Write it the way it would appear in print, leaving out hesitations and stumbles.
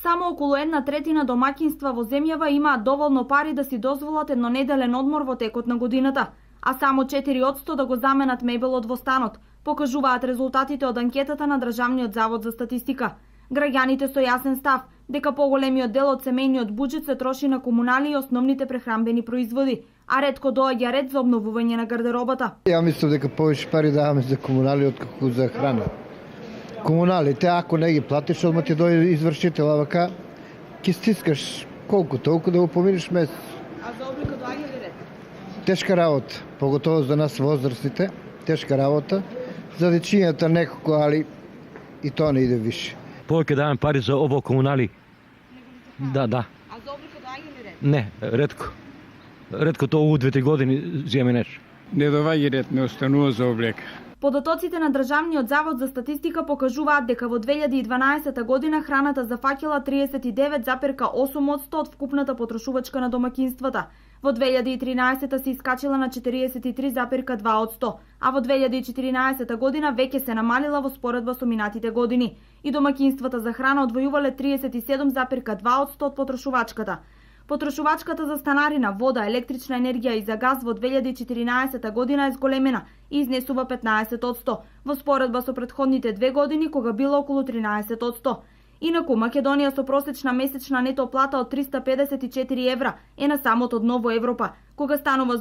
Само околу 1/3 домаќинства во земјава имаат доволно пари да си дозволат еднонеделен одмор во текот на годината, а само 4% да го заменат мебелот во станот, покажуваат резултатите од анкетата на Државниот завод за статистика. Граѓаните со јасен став дека поголемиот дел од семејниот буџет се троши на комунали и основните прехранбени производи, а ретко доаѓа ред за обновување на гардеробата. Ја мислам дека повеќе пари даваме за комунали отколку за храна. Комуналите, ако не ги платиш, одма ти дојде извршител, а вака ќе стискаш колку толку да го поминиш месец. А за облика доаѓа ли ред? Тешка работа, поготово за нас возрастните, тешка работа. За дечињата некако, али и тоа не иде више. Повеќе даваме пари за ово комунали. Да. А за облика доаѓа ли ред? Не, ретко. Ретко тоа у 2-3 години земе нешто. Не доаѓа ред, не останува за облека. Податоците на Државниот завод за статистика покажуваат дека во 2012 година храната зафаќала 39,8% од вкупната потрошувачка на домаќинствата. Во 2013 се искачила на 43,2%, а во 2014 година веќе се намалила во споредба со минатите години. И домаќинствата за храна одвојувале 37,2% од потрошувачката. Потрошувачката за станарина, вода, електрична енергија и за газ во 2014 година е зголемена и изнесува 15%, во споредба со претходните 2 години кога било околу 13%. Инаку, Македонија со просечна месечна нето плата од 354 евра е на самото дно во Европа, кога станува